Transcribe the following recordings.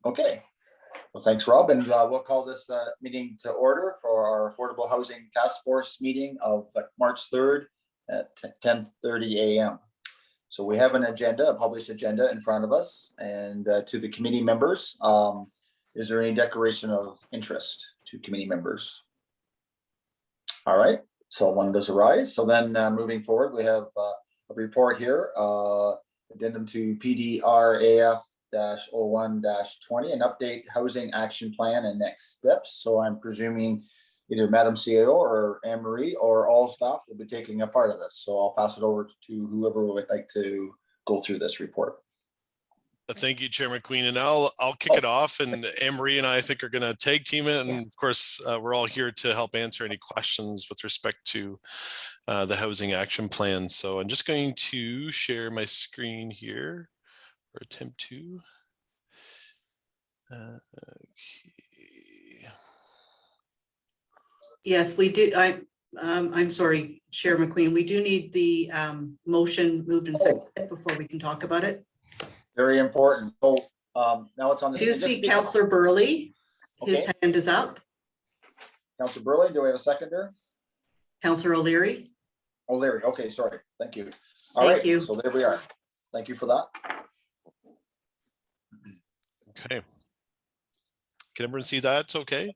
Okay. Well, thanks, Rob. And we'll call this meeting to order for our Affordable Housing Task Force meeting of March 3rd at 10:30 a.m. So we have an agenda, a published agenda in front of us. And to the committee members, is there any declaration of interest to committee members? All right. So one does arise. So then moving forward, we have a report here, addendum to PDRAF-01-20, an update housing action plan and next steps. So I'm presuming either Madam CAO or Anne Marie or all staff will be taking a part of this. So I'll pass it over to whoever would like to go through this report. Thank you, Chair McQueen, and I'll kick it off, and Anne Marie and I think are going to tag team it, and of course we're all here to help answer any questions with respect to the housing action plan. So I'm just going to share my screen here, or attempt to. Okay. Yes, we do. I'm sorry, Chair McQueen. We do need the motion moved and seconded before we can talk about it. Very important. So now it's on the. I do see Councillor Burley. His hand is up. Councillor Burley, do we have a seconder? Councillor O'Leary. O'Leary. Okay, sorry. Thank you. Thank you. So there we are. Thank you for that. Okay. Can everyone see that? Okay.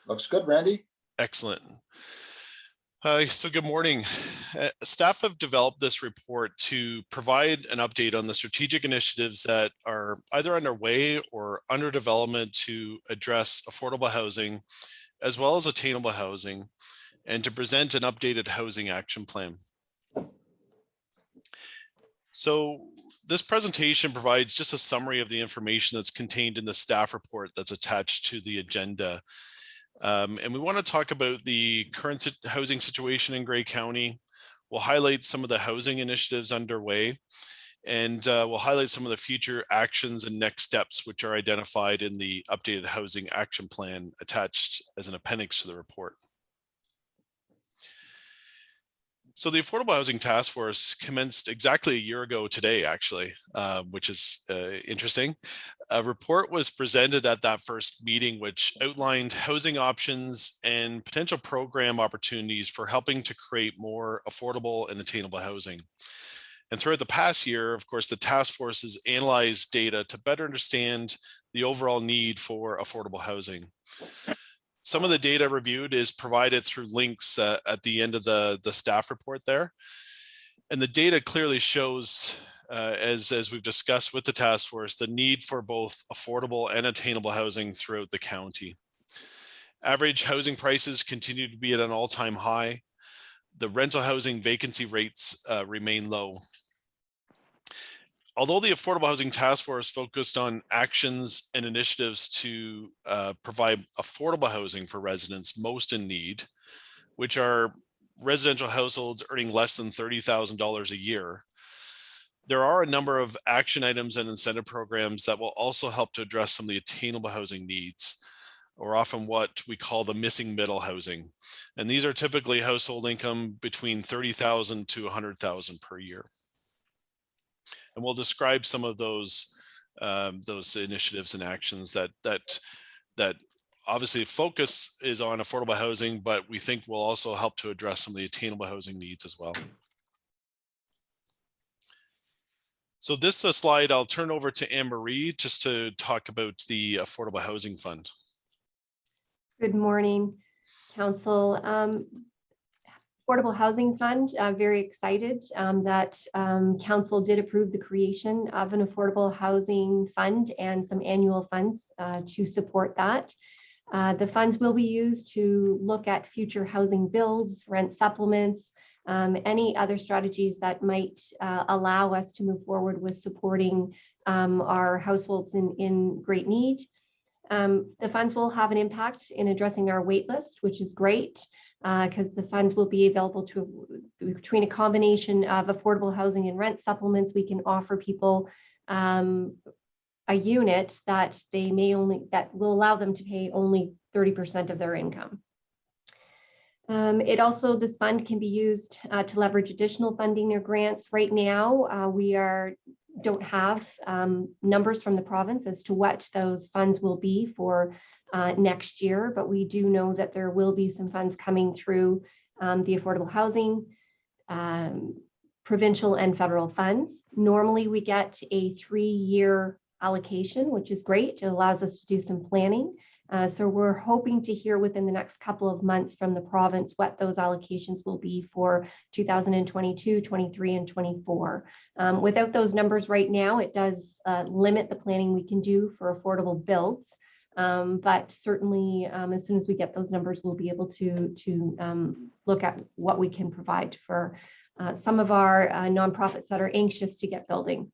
Looks good, Randy. Excellent. So good morning. Staff have developed this report to provide an update on the strategic initiatives that are either underway or under development to address affordable housing, as well as attainable housing, and to present an updated housing action plan. So this presentation provides just a summary of the information that's contained in the staff report that's attached to the agenda. And we want to talk about the current housing situation in Grey County. We'll highlight some of the housing initiatives underway, and we'll highlight some of the future actions and next steps which are identified in the updated housing action plan attached as an appendix to the report. So the Affordable Housing Task Force commenced exactly a year ago today, actually, which is interesting. A report was presented at that first meeting, which outlined housing options and potential program opportunities for helping to create more affordable and attainable housing. And throughout the past year, of course, the task force has analyzed data to better understand the overall need for affordable housing. Some of the data reviewed is provided through links at the end of the staff report there. And the data clearly shows, as we've discussed with the task force, the need for both affordable and attainable housing throughout the county. Average housing prices continue to be at an all-time high. The rental housing vacancy rates remain low. Although the Affordable Housing Task Force focused on actions and initiatives to provide affordable housing for residents most in need, which are residential households earning less than $30,000 a year, there are a number of action items and incentive programs that will also help to address some of the attainable housing needs, or often what we call the missing middle housing. And these are typically household income between $30,000 to $100,000 per year. And we'll describe some of those initiatives and actions that obviously focus is on affordable housing, but we think will also help to address some of the attainable housing needs as well. So this slide, I'll turn over to Anne Marie just to talk about the Affordable Housing Fund. Good morning, Council. Affordable Housing Fund, very excited that Council did approve the creation of an Affordable Housing Fund and some annual funds to support that. The funds will be used to look at future housing builds, rent supplements, any other strategies that might allow us to move forward with supporting our households in great need. The funds will have an impact in addressing our wait list, which is great because the funds will be available to between a combination of affordable housing and rent supplements. We can offer people a unit that that will allow them to pay only 30% of their income. This fund can be used to leverage additional funding or grants. Right now, we don't have numbers from the province as to what those funds will be for next year, but we do know that there will be some funds coming through the affordable housing, provincial and federal funds. Normally, we get a 3-year allocation, which is great. It allows us to do some planning. So we're hoping to hear within the next couple of months from the province what those allocations will be for 2022, 23, and 24. Without those numbers right now, it does limit the planning we can do for affordable builds. But certainly, as soon as we get those numbers, we'll be able to look at what we can provide for some of our nonprofits that are anxious to get building.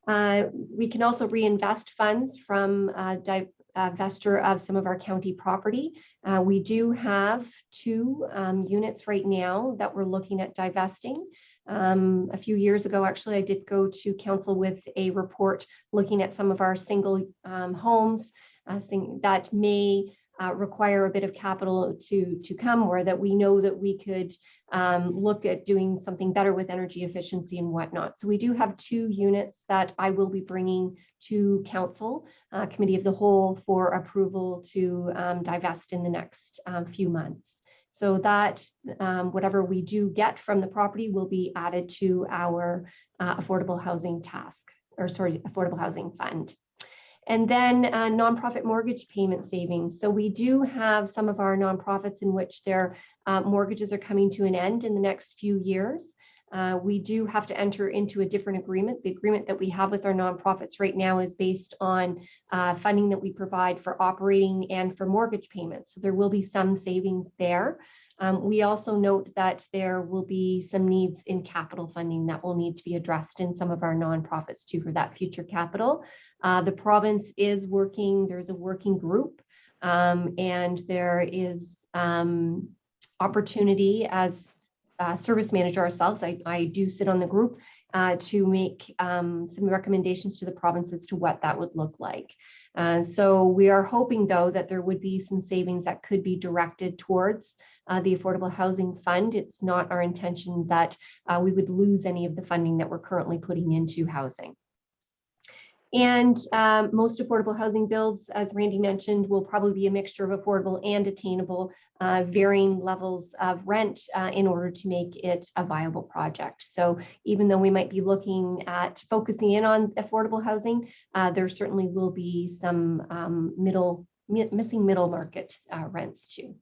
We can also reinvest funds from divestiture of some of our county property. We do have 2 units right now that we're looking at divesting. A few years ago, actually, I did go to council with a report looking at some of our single homes that may require a bit of capital to come, or that we know that we could look at doing something better with energy efficiency and whatnot. So we do have 2 units that I will be bringing to council, committee of the whole, for approval to divest in the next few months. So that whatever we do get from the property will be added to our affordable housing affordable housing fund. And then nonprofit mortgage payment savings. So we do have some of our nonprofits in which their mortgages are coming to an end in the next few years. We do have to enter into a different agreement. The agreement that we have with our nonprofits right now is based on funding that we provide for operating and for mortgage payments. So there will be some savings there. We also note that there will be some needs in capital funding that will need to be addressed in some of our nonprofits too for that future capital. The province is working, there's a working group, and there is opportunity as service manager ourselves. I do sit on the group to make some recommendations to the province as to what that would look like. So we are hoping, though, that there would be some savings that could be directed towards the Affordable Housing Fund. It's not our intention that we would lose any of the funding that we're currently putting into housing. And most affordable housing builds, as Randy mentioned, will probably be a mixture of affordable and attainable, varying levels of rent in order to make it a viable project. So even though we might be looking at focusing in on affordable housing, there certainly will be some missing middle market rents too.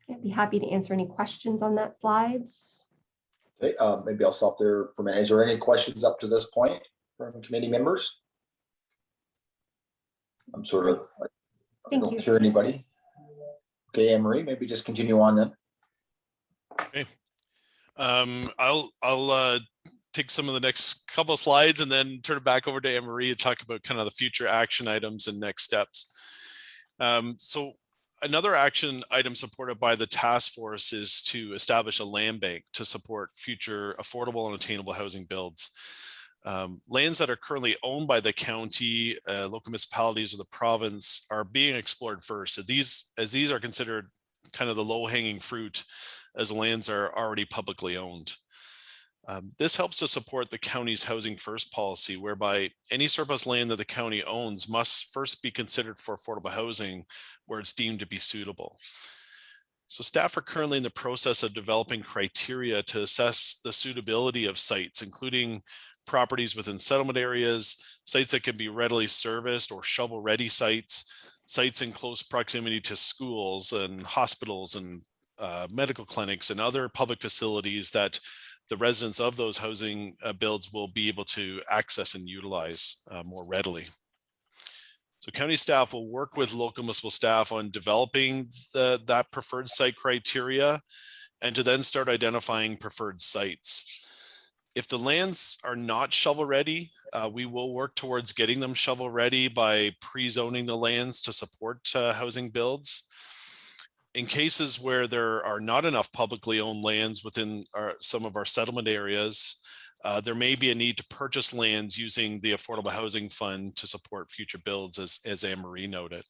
I'd be happy to answer any questions on that slide. Okay, maybe I'll stop there for a minute. Is there any questions up to this point from committee members? I don't hear anybody. Okay, Anne-Marie, maybe just continue on then. Okay. I'll take some of the next couple of slides and then turn it back over to Anne-Marie to talk about kind of the future action items and next steps. So another action item supported by the task force is to establish a land bank to support future affordable and attainable housing builds. Lands that are currently owned by the county, local municipalities, or the province are being explored first. So these are considered kind of the low-hanging fruit, as lands are already publicly owned. This helps to support the county's housing first policy, whereby any surplus land that the county owns must first be considered for affordable housing where it's deemed to be suitable. So staff are currently in the process of developing criteria to assess the suitability of sites, including properties within settlement areas, sites that can be readily serviced or shovel-ready sites, sites in close proximity to schools and hospitals and medical clinics and other public facilities that the residents of those housing builds will be able to access and utilize more readily. So county staff will work with local municipal staff on developing that preferred site criteria and to then start identifying preferred sites. If the lands are not shovel ready, we will work towards getting them shovel ready by pre-zoning the lands to support housing builds. In cases where there are not enough publicly owned lands within some of our settlement areas, there may be a need to purchase lands using the Affordable Housing Fund to support future builds, as Anne-Marie noted.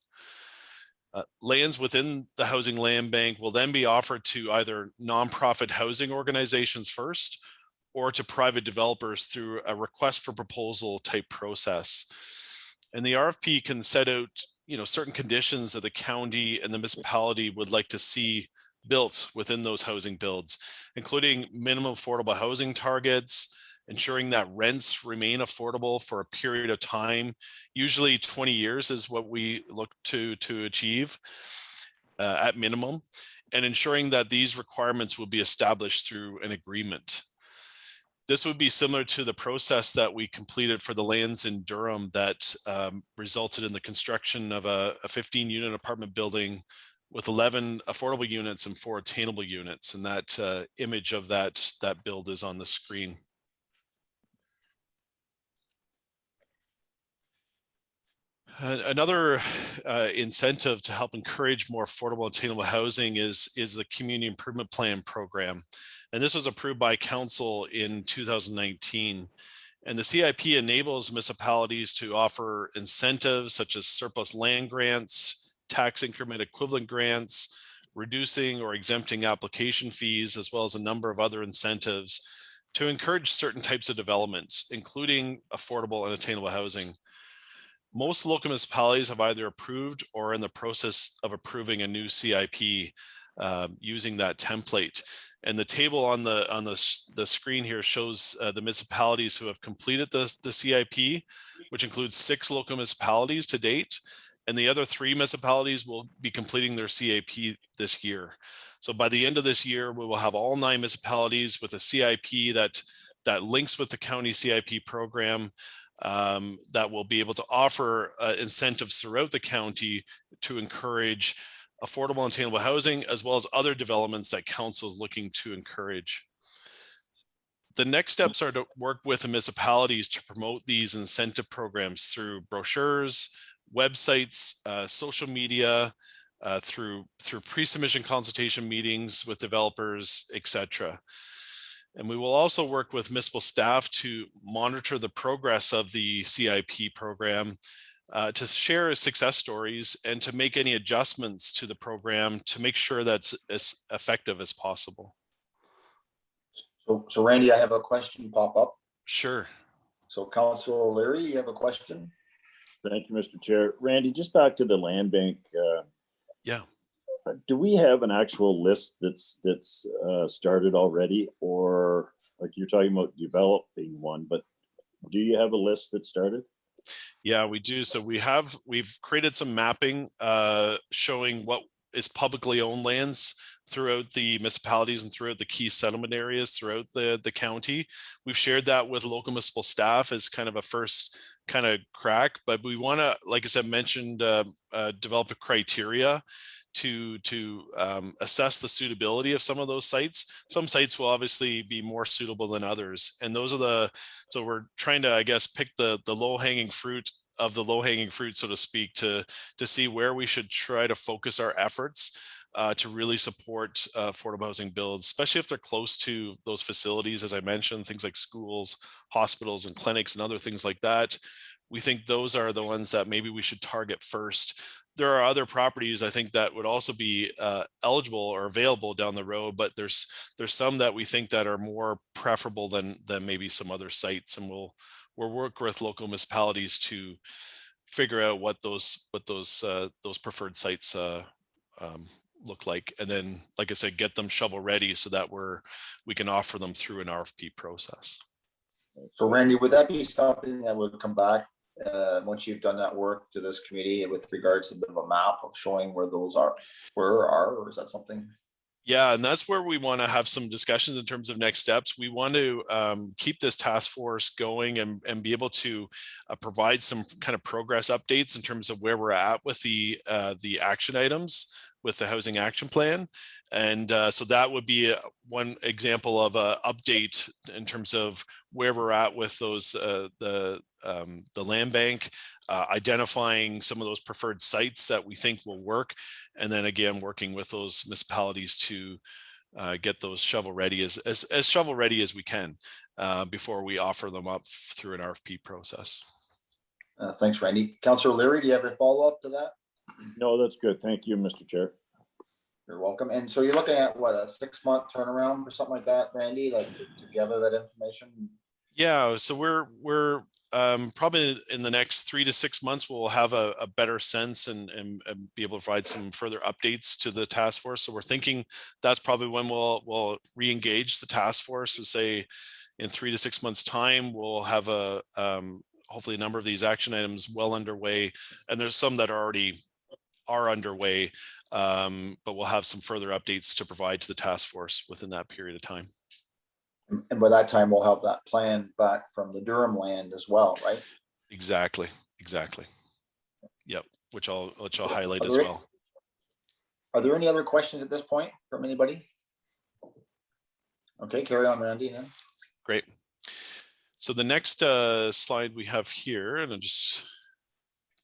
Lands within the housing land bank will then be offered to either nonprofit housing organizations first, or to private developers through a request for proposal type process. And the RFP can set out, certain conditions that the county and the municipality would like to see built within those housing builds, including minimum affordable housing targets, ensuring that rents remain affordable for a period of time. Usually 20 years is what we look to achieve at minimum, and ensuring that these requirements will be established through an agreement. This would be similar to the process that we completed for the lands in Durham that resulted in the construction of a 15-unit apartment building with 11 affordable units and 4 attainable units. And that image of that build is on the screen. Another incentive to help encourage more affordable and attainable housing is the Community Improvement Plan program. And this was approved by Council in 2019. And the CIP enables municipalities to offer incentives such as surplus land grants, tax increment equivalent grants, reducing or exempting application fees, as well as a number of other incentives to encourage certain types of developments, including affordable and attainable housing. Most local municipalities have either approved or are in the process of approving a new CIP using that template. And the table on the screen here shows the municipalities who have completed the CIP, which includes 6 local municipalities to date, and the other 3 municipalities will be completing their CIP this year. So by the end of this year, we will have all 9 municipalities with a CIP that links with the county CIP program, that will be able to offer incentives throughout the county to encourage affordable and attainable housing, as well as other developments that council is looking to encourage. The next steps are to work with the municipalities to promote these incentive programs through brochures, websites, social media, through pre-submission consultation meetings with developers, etc. And we will also work with municipal staff to monitor the progress of the CIP program, to share success stories and to make any adjustments to the program to make sure that's as effective as possible. So Randy, I have a question pop up. Sure. So Councillor O'Leary, you have a question? Thank you, Mr. Chair. Randy, just back to the land bank. Yeah. Do we have an actual list that's started already, or like you're talking about developing one, but do you have a list that started? Yeah, we do. So we've created some mapping showing what is publicly owned lands throughout the municipalities and throughout the key settlement areas throughout the county. We've shared that with local municipal staff as kind of a first kind of crack, but we want to, like I said, mentioned, develop a criteria to assess the suitability of some of those sites. Some sites will obviously be more suitable than others. And those are so we're trying to, I guess, pick the low-hanging fruit of the low-hanging fruit, so to speak, to see where we should try to focus our efforts to really support affordable housing builds, especially if they're close to those facilities, as I mentioned, things like schools, hospitals, and clinics, and other things like that. We think those are the ones that maybe we should target first. There are other properties I think that would also be eligible or available down the road, but there's some that we think that are more preferable than maybe some other sites, and we'll work with local municipalities to figure out what those preferred sites look like, and then, like I said, get them shovel ready so that we can offer them through an RFP process. So Randy, would that be something that would come back once you've done that work to this committee with regards to a bit of a map of showing where those are, or is that something? Yeah, and that's where we want to have some discussions in terms of next steps. We want to keep this task force going and be able to provide some kind of progress updates in terms of where we're at with the action items with the housing action plan. And so that would be one example of an update in terms of where we're at with those the land bank, identifying some of those preferred sites that we think will work, and then again working with those municipalities to get those shovel ready as shovel ready as we can before we offer them up through an RFP process. Thanks, Randy. Councillor O'Leary, do you have a follow-up to that? No, that's good. Thank you, Mr. Chair. You're welcome. And so you're looking at what, a 6-month turnaround for something like that, Randy, like to gather that information? Yeah, so we're probably in the next 3 to 6 months, we'll have a better sense and be able to provide some further updates to the task force. So we're thinking that's probably when we'll re-engage the task force to say in 3 to 6 months time, we'll have a hopefully a number of these action items well underway. And there's some that already are underway, but we'll have some further updates to provide to the task force within that period of time. And by that time, we'll have that plan back from the Durham land as well, right? Exactly. Yep, which I'll highlight as there- well. Are there any other questions at this point from anybody? Okay, carry on, Randy, then. Great. So the next slide we have here, and I'm just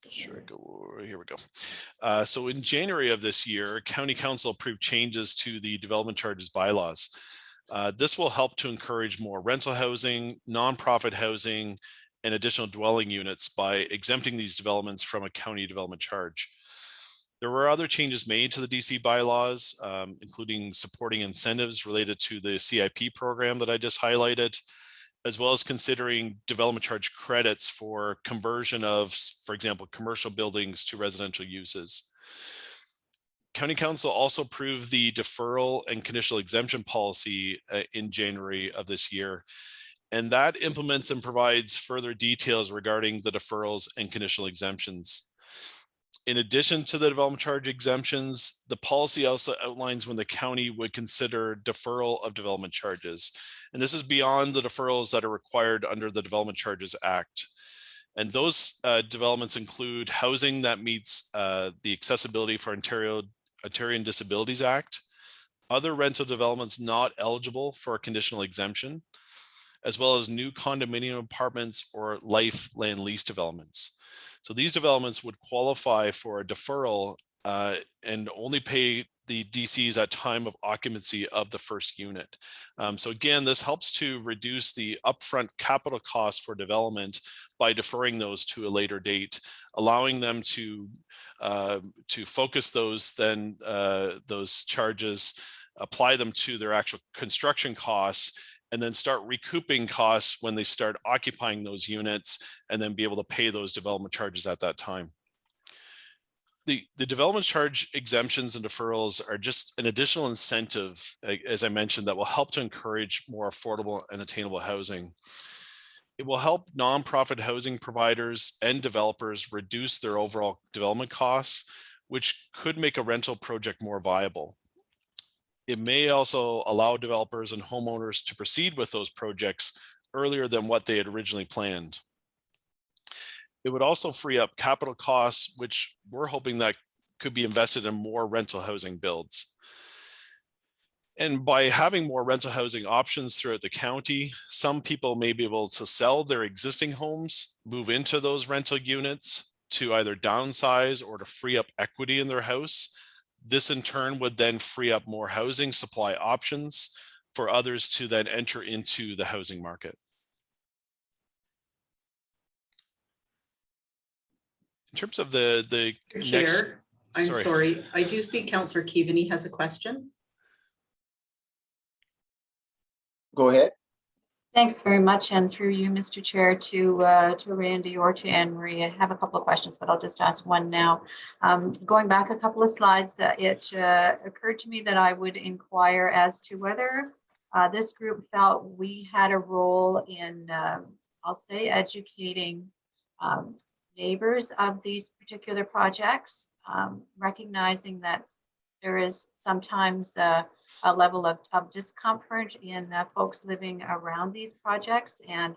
sure I go, here we go. So in January of this year, County Council approved changes to the development charges bylaws. This will help to encourage more rental housing, nonprofit housing, and additional dwelling units by exempting these developments from a county development charge. There were other changes made to the DC bylaws, including supporting incentives related to the CIP program that I just highlighted, as well as considering development charge credits for conversion of, for example, commercial buildings to residential uses. County Council also approved the deferral and conditional exemption policy in January of this year. And that implements and provides further details regarding the deferrals and conditional exemptions. In addition to the development charge exemptions, the policy also outlines when the county would consider deferral of development charges. And this is beyond the deferrals that are required under the Development Charges Act. And those developments include housing that meets the Accessibility for Ontarian Disabilities Act, other rental developments not eligible for a conditional exemption, as well as new condominium apartments or life land lease developments. So these developments would qualify for a deferral and only pay the DCs at time of occupancy of the first unit. So again, this helps to reduce the upfront capital cost for development by deferring those to a later date, allowing them to focus those those charges, apply them to their actual construction costs, and then start recouping costs when they start occupying those units, and then be able to pay those development charges at that time. The development charge exemptions and deferrals are just an additional incentive, as I mentioned, that will help to encourage more affordable and attainable housing. It will help nonprofit housing providers and developers reduce their overall development costs, which could make a rental project more viable. It may also allow developers and homeowners to proceed with those projects earlier than what they had originally planned. It would also free up capital costs, which we're hoping that could be invested in more rental housing builds. And by having more rental housing options throughout the county, some people may be able to sell their existing homes, move into those rental units to either downsize or to free up equity in their house. This in turn would then free up more housing supply options for others to then enter into the housing market. In terms of the Chair, next, I'm sorry. I do see Councillor Keaveney has a question. Go ahead. Thanks very much, and through you, Mr. Chair, to Randy or to Anne Marie. I have a couple of questions, but I'll just ask one now. Going back a couple of slides, it occurred to me that I would inquire as to whether this group felt we had a role in, I'll say, educating neighbors of these particular projects, recognizing that there is sometimes a level of discomfort in folks living around these projects, and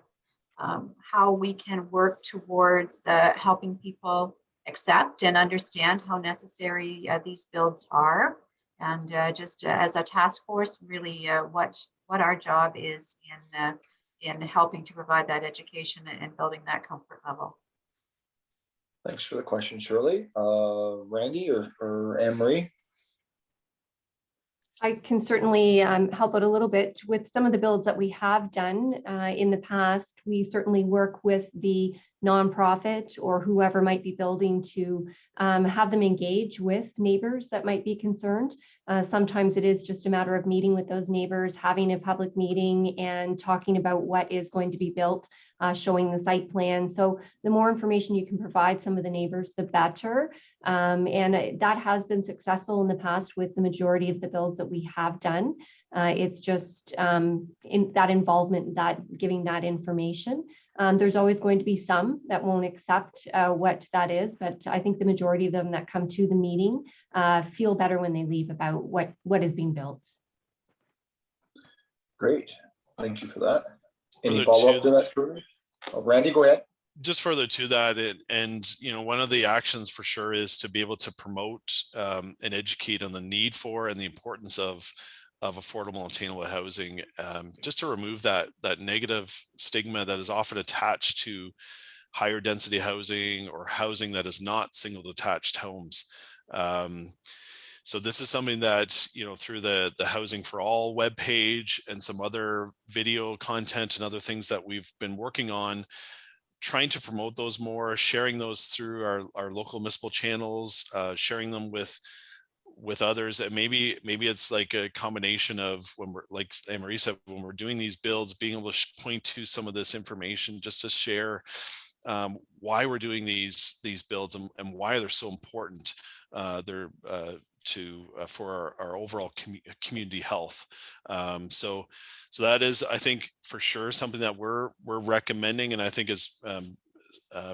how we can work towards helping people accept and understand how necessary these builds are, and just as a task force, really what our job is in helping to provide that education and building that comfort level. Thanks for the question, Shirley. Randy or Anne Marie? I can certainly help out a little bit with some of the builds that we have done in the past. We certainly work with the nonprofit or whoever might be building to have them engage with neighbors that might be concerned. Sometimes it is just a matter of meeting with those neighbors, having a public meeting and talking about what is going to be built, showing the site plan. So the more information you can provide some of the neighbors, the better. And that has been successful in the past with the majority of the builds that we have done. It's just in that involvement, that giving that information. There's always going to be some that won't accept what that is, but I think the majority of them that come to the meeting feel better when they leave about what is being built. Great, thank you for that. Any Further follow-up to to that? Oh, Randy, go ahead. Just further to that, and one of the actions for sure is to be able to promote and educate on the need for and the importance of affordable and attainable housing, just to remove that negative stigma that is often attached to higher density housing or housing that is not single detached homes. So this is something that, through the Housing for All webpage and some other video content and other things that we've been working on, trying to promote those more, sharing those through our local municipal channels, sharing them with others. And maybe it's like a combination of, when we're, like Anne-Marie said, when we're doing these builds, being able to point to some of this information just to share why we're doing these builds and why they're so important. They're for our overall community health. So that is, I think, for sure something that we're recommending, and I think is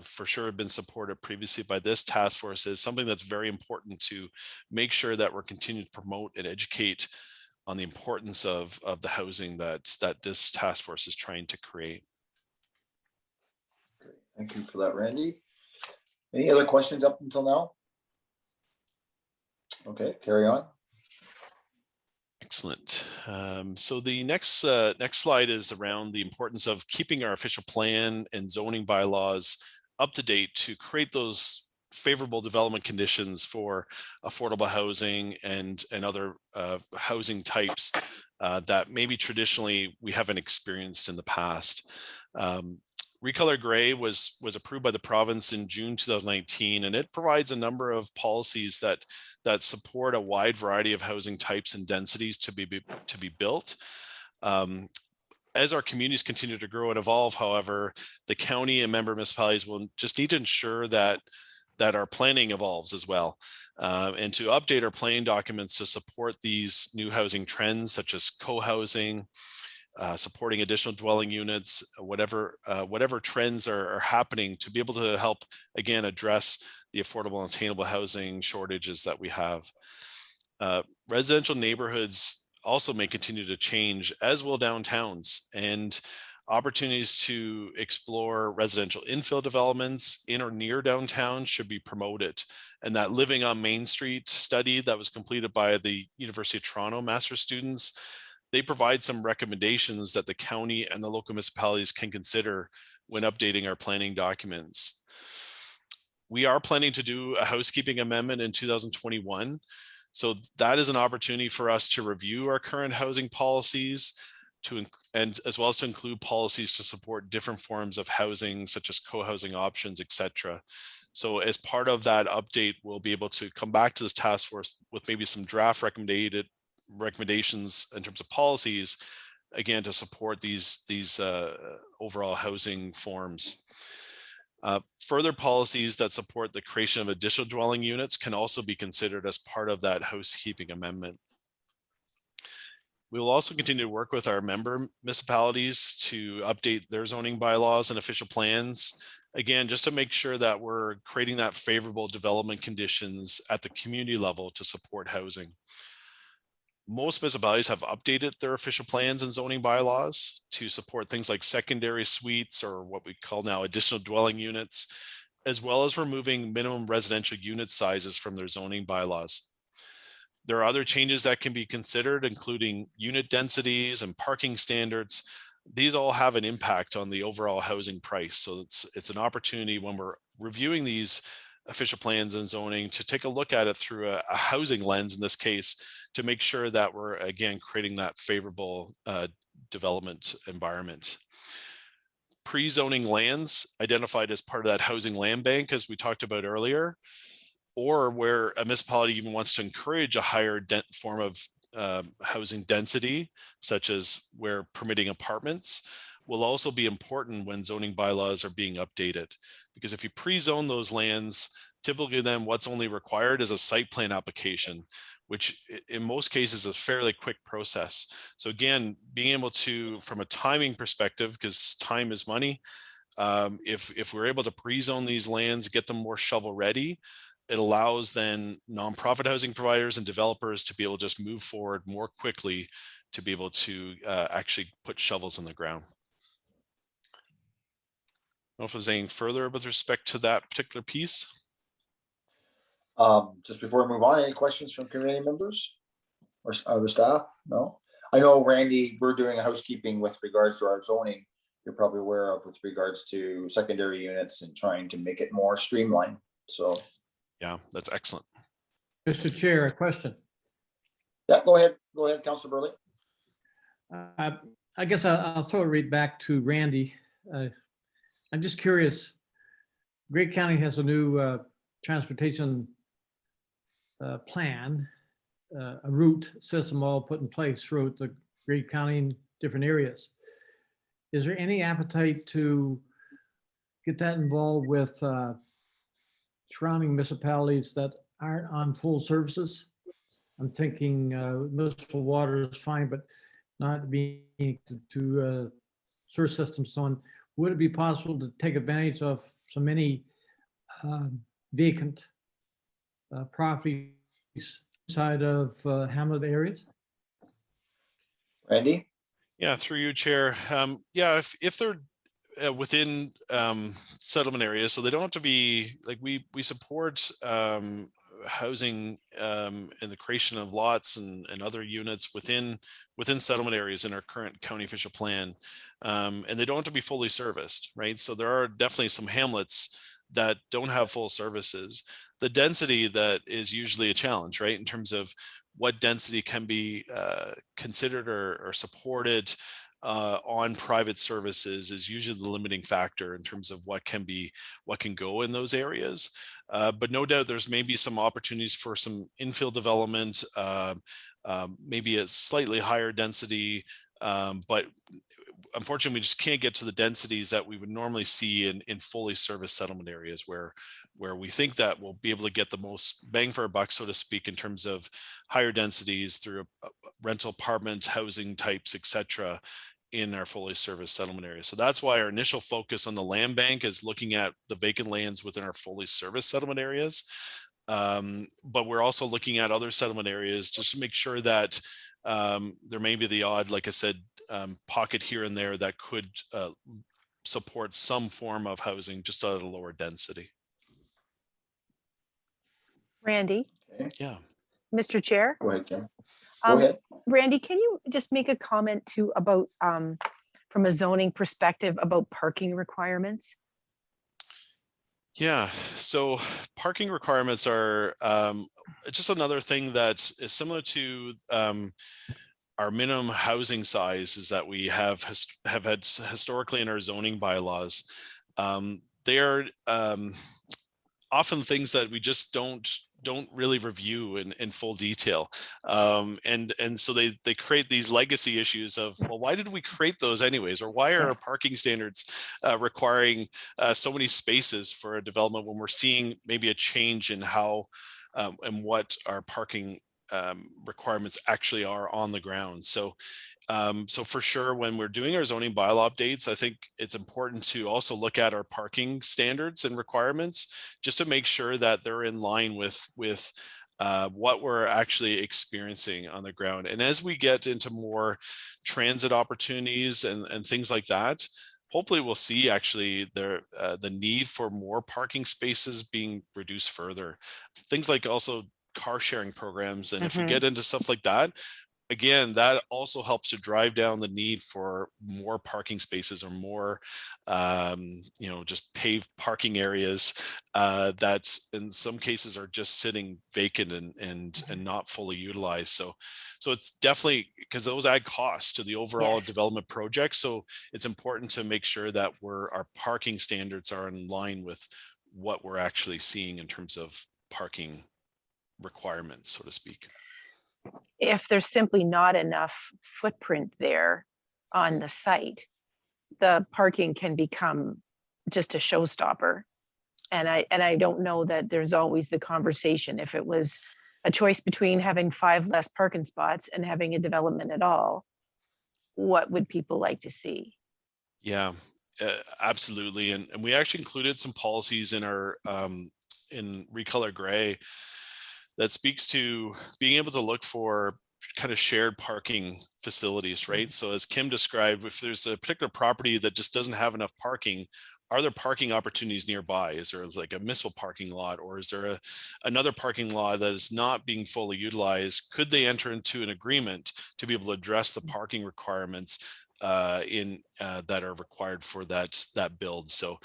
for sure been supported previously by this task force, is something that's very important to make sure that we're continuing to promote and educate on the importance of the housing that this task force is trying to create. Thank you for that, Randy. Any other questions up until now? Okay, carry on. Excellent. So the next slide is around the importance of keeping our official plan and zoning bylaws up to date to create those favorable development conditions for affordable housing and other housing types that maybe traditionally we haven't experienced in the past. Recolor Gray was approved by the province in June 2019, and it provides a number of policies that support a wide variety of housing types and densities to be built. As our communities continue to grow and evolve, however, the county and member municipalities will just need to ensure that our planning evolves as well, and to update our planning documents to support these new housing trends, such as co-housing, supporting additional dwelling units, whatever trends are happening, to be able to help, again, address the affordable and attainable housing shortages that we have. Residential neighborhoods also may continue to change, as will downtowns, and opportunities to explore residential infill developments in or near downtown should be promoted. And that Living on Main Street study that was completed by the University of Toronto master's students, they provide some recommendations that the county and the local municipalities can consider when updating our planning documents. We are planning to do a housekeeping amendment in 2021. So that is an opportunity for us to review our current housing policies, and as well as to include policies to support different forms of housing, such as co-housing options, etc. So as part of that update, we'll be able to come back to this task force with maybe some draft recommendations in terms of policies, again, to support these overall housing forms. Further policies that support the creation of additional dwelling units can also be considered as part of that housekeeping amendment. We will also continue to work with our member municipalities to update their zoning bylaws and official plans, again, just to make sure that we're creating that favorable development conditions at the community level to support housing. Most municipalities have updated their official plans and zoning bylaws to support things like secondary suites, or what we call now additional dwelling units, as well as removing minimum residential unit sizes from their zoning bylaws. There are other changes that can be considered, including unit densities and parking standards. These all have an impact on the overall housing price. So it's an opportunity when we're reviewing these official plans and zoning to take a look at it through a housing lens, in this case, to make sure that we're, again, creating that favorable development environment. Pre-zoning lands identified as part of that housing land bank, as we talked about earlier, or where a municipality even wants to encourage a higher form of housing density, such as where permitting apartments, will also be important when zoning bylaws are being updated. Because if you pre-zone those lands, typically then what's only required is a site plan application, which in most cases is a fairly quick process. So again, being able to, from a timing perspective, because time is money, if we're able to pre-zone these lands, get them more shovel ready, it allows then nonprofit housing providers and developers to be able to just move forward more quickly to be able to actually put shovels in the ground. I don't know if there's anything further with respect to that particular piece. Just before we move on, any questions from community members or other staff? No? I know, Randy, we're doing a housekeeping with regards to our zoning. You're probably aware of with regards to secondary units and trying to make it more streamlined. So. Yeah, that's excellent. Mr. Chair, a question. Yeah, go ahead. Go ahead, Councilor Burley. I guess I'll throw it right back to Randy. I'm just curious. Great County has a new transportation plan, a route system all put in place throughout the Great County in different areas. Is there any appetite to get that involved with surrounding municipalities that aren't on full services? I'm thinking municipal water is fine, but not being to sewer systems. So on, would it be possible to take advantage of so many vacant properties inside of hamlet areas? Randy? Yeah, through you, Chair. Yeah, if they're within settlement areas, so they don't have to be, like, we support housing and the creation of lots and other units within settlement areas in our current county official plan, and they don't have to be fully serviced, right? So there are definitely some hamlets that don't have full services. The density that is usually a challenge, right, in terms of what density can be considered or supported on private services is usually the limiting factor in terms of what can go in those areas. But no doubt there's maybe some opportunities for some infill development, maybe a slightly higher density, but unfortunately we just can't get to the densities that we would normally see in fully serviced settlement areas where we think that we'll be able to get the most bang for our buck, so to speak, in terms of higher densities through rental apartment housing types, etc., in our fully serviced settlement areas. So that's why our initial focus on the land bank is looking at the vacant lands within our fully serviced settlement areas. But we're also looking at other settlement areas just to make sure that there may be the odd, like I said, pocket here and there that could support some form of housing just at a lower density. Randy, Okay. Yeah. Mr. Chair. Go ahead, Kim. Go ahead. Randy, can you just make a comment too about, from a zoning perspective, about parking requirements? Yeah, so parking requirements are just another thing that is similar to our minimum housing size is that we have had historically in our zoning bylaws. They are often things that we just don't really review in full detail, and so they create these legacy issues of, well, why did we create those anyways, or why are our parking standards requiring so many spaces for a development when we're seeing maybe a change in how and what our parking requirements actually are on the ground. So for sure, when we're doing our zoning bylaw updates, I think it's important to also look at our parking standards and requirements just to make sure that they're in line with what we're actually experiencing on the ground. And as we get into more transit opportunities and things like that, hopefully we'll see actually the need for more parking spaces being reduced further. Things like also car sharing programs. And if we get into stuff like that, again, that also helps to drive down the need for more parking spaces or more, just paved parking areas that in some cases are just sitting vacant and not fully utilized. So it's definitely, because those add costs to the overall Yes. development project. So it's important to make sure that our parking standards are in line with what we're actually seeing in terms of parking requirements, so to speak. If there's simply not enough footprint there on the site, the parking can become just a showstopper. And I don't know that there's always the conversation. If it was a choice between having 5 less parking spots and having a development at all, what would people like to see? Yeah, absolutely. And we actually included some policies in our in Recolor Gray that speaks to being able to look for kind of shared parking facilities, right? So as Kim described, if there's a particular property that just doesn't have enough parking, are there parking opportunities nearby? Is there like a missile parking lot, or is there another parking lot that is not being fully utilized? Could they enter into an agreement to be able to address the parking requirements that are required for that build? So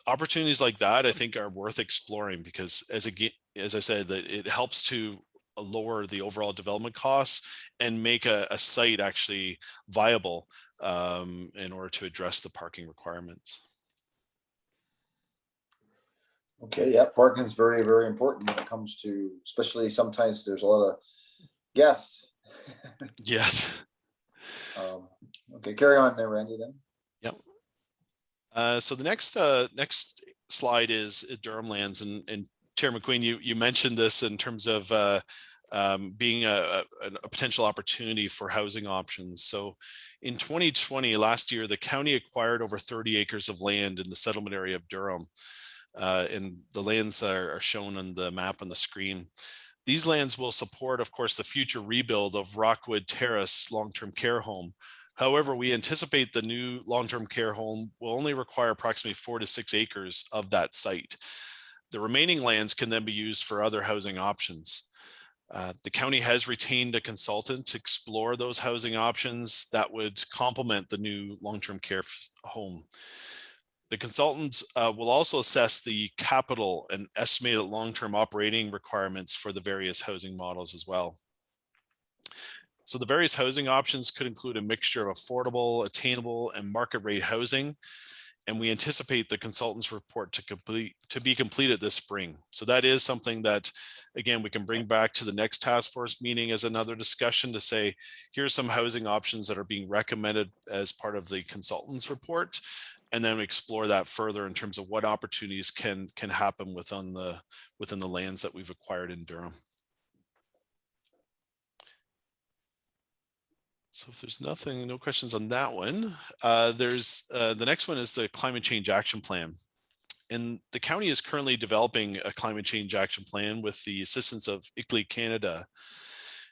opportunities like that, I think, are worth exploring, because as I said, that it helps to lower the overall development costs and make a site actually viable in order to address the parking requirements. Okay, yeah, parking is very, very important when it comes to, especially sometimes there's a lot of guests. Yes. Okay, carry on there, Randy, then. Yep. So the next slide is Durham Lands, and Chair McQueen, you mentioned this in terms of being a potential opportunity for housing options. So in 2020, last year, the county acquired over 30 acres of land in the settlement area of Durham. And the lands are shown on the map on the screen. These lands will support, of course, the future rebuild of Rockwood Terrace long-term care home. However, we anticipate the new long-term care home will only require approximately 4 to 6 acres of that site. The remaining lands can then be used for other housing options. The county has retained a consultant to explore those housing options that would complement the new long-term care home. The consultants will also assess the capital and estimated long-term operating requirements for the various housing models as well. So the various housing options could include a mixture of affordable, attainable, and market rate housing. And we anticipate the consultant's report to be completed this spring. So that is something that, again, we can bring back to the next task force meeting as another discussion to say, here's some housing options that are being recommended as part of the consultant's report, and then explore that further in terms of what opportunities can happen within the lands that we've acquired in Durham. So if there's no questions on that one, there's the next one is the Climate Change Action Plan. And the county is currently developing a climate change action plan with the assistance of ICLEI Canada.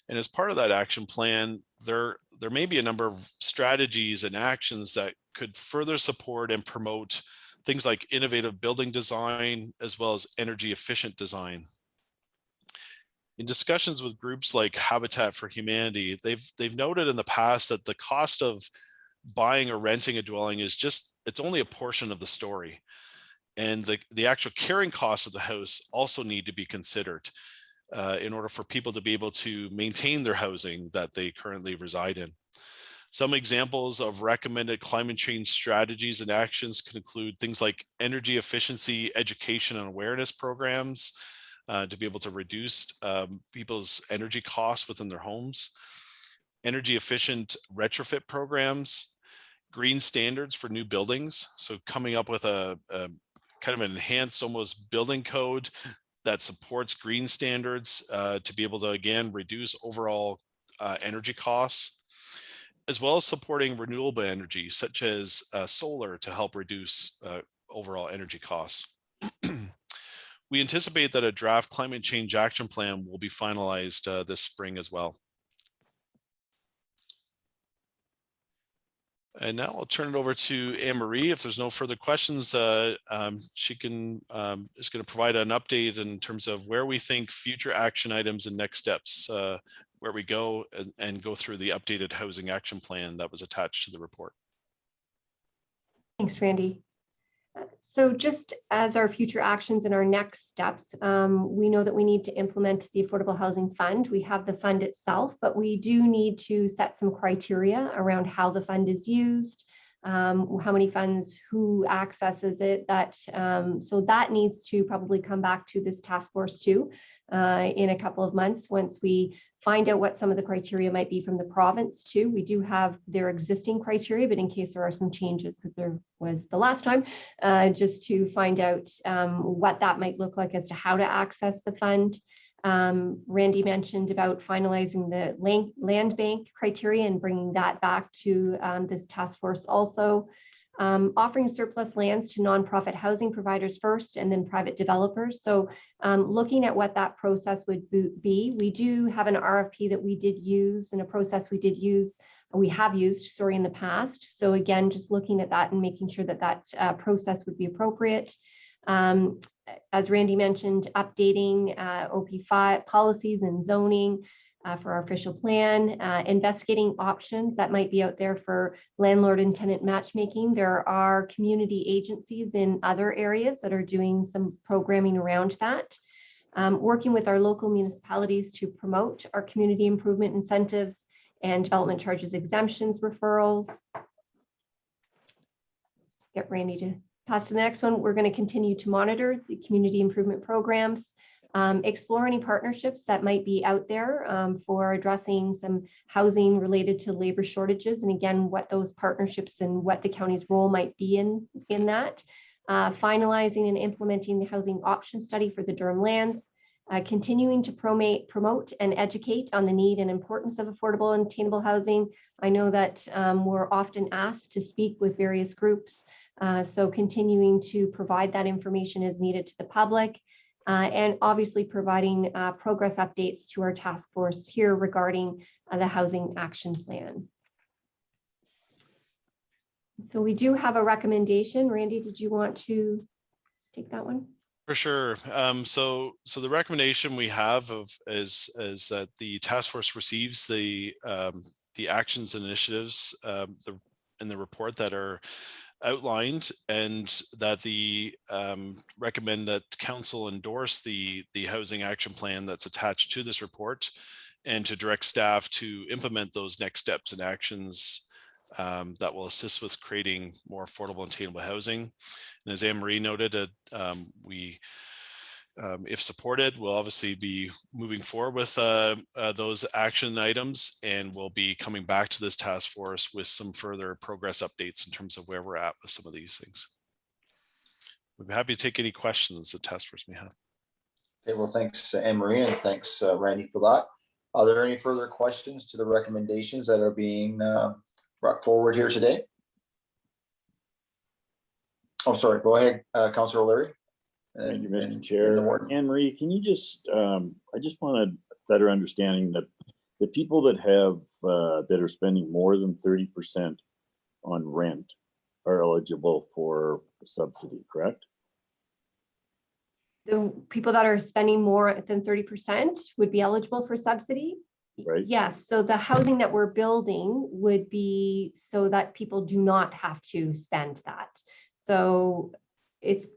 And as part of that action plan, there may be a number of strategies and actions that could further support and promote things like innovative building design, as well as energy efficient design. In discussions with groups like Habitat for Humanity, they've noted in the past that the cost of buying or renting a dwelling it's only a portion of the story. And the actual carrying costs of the house also need to be considered in order for people to be able to maintain their housing that they currently reside in. Some examples of recommended climate change strategies and actions could include things like energy efficiency, education and awareness programs, to be able to reduce people's energy costs within their homes, energy efficient retrofit programs, green standards for new buildings. So coming up with a kind of an enhanced almost building code that supports green standards to be able to, again, reduce overall energy costs, as well as supporting renewable energy such as solar to help reduce overall energy costs. We anticipate that a draft climate change action plan will be finalized this spring as well. And now I'll turn it over to Anne-Marie. If there's no further questions, she can is going to provide an update in terms of where we think future action items and next steps where we go and go through the updated housing action plan that was attached to the report. Thanks, Randy. So just as our future actions and our next steps, we know that we need to implement the Affordable Housing Fund. We have the fund itself, but we do need to set some criteria around how the fund is used, how many funds, who accesses it, so that needs to probably come back to this task force too in a couple of months once we find out what some of the criteria might be from the province too. We do have their existing criteria, but in case there are some changes, because there was the last time, just to find out what that might look like as to how to access the fund. Randy mentioned about finalizing the land bank criteria and bringing that back to this task force also. Offering surplus lands to nonprofit housing providers first and then private developers. So looking at what that process would be, we do have an RFP that we did use and a process we have used in the past. So again, just looking at that and making sure that that process would be appropriate. As Randy mentioned, updating OP5 policies and zoning for our official plan, investigating options that might be out there for landlord and tenant matchmaking. There are community agencies in other areas that are doing some programming around that. Working with our local municipalities to promote our community improvement incentives and development charges exemptions referrals. Just get Randy to pass to the next one. We're going to continue to monitor the community improvement programs, explore any partnerships that might be out there for addressing some housing related to labor shortages. And again, what those partnerships and what the county's role might be in that. Finalizing and implementing the housing option study for the Durham Lands. Continuing to promote and educate on the need and importance of affordable and attainable housing. I know that we're often asked to speak with various groups. So continuing to provide that information as needed to the public. And obviously providing progress updates to our task force here regarding the housing action plan. So we do have a recommendation. Randy, did you want to take that one? For sure. So the recommendation we have is that the task force receives the actions and initiatives in the report that are outlined, and that the recommend that council endorse the housing action plan that's attached to this report, and to direct staff to implement those next steps and actions that will assist with creating more affordable and attainable housing. And as Anne-Marie noted, if supported, we'll obviously be moving forward with those action items, and we'll be coming back to this task force with some further progress updates in terms of where we're at with some of these things. We'd be happy to take any questions the task force may have. Okay, well, thanks, Anne-Marie, and thanks, Randy, for that. Are there any further questions to the recommendations that are being brought forward here today? Oh, sorry, go ahead, Councillor O'Leary. Thank you, Mr. Chair. Anne-Marie, can you just, I just want a better understanding that the people that have, that are spending more than 30% on rent are eligible for subsidy, correct? The people that are spending more than 30% would be eligible for subsidy? Right. Yes, so the housing that we're building would be so that people do not have to spend that. So it's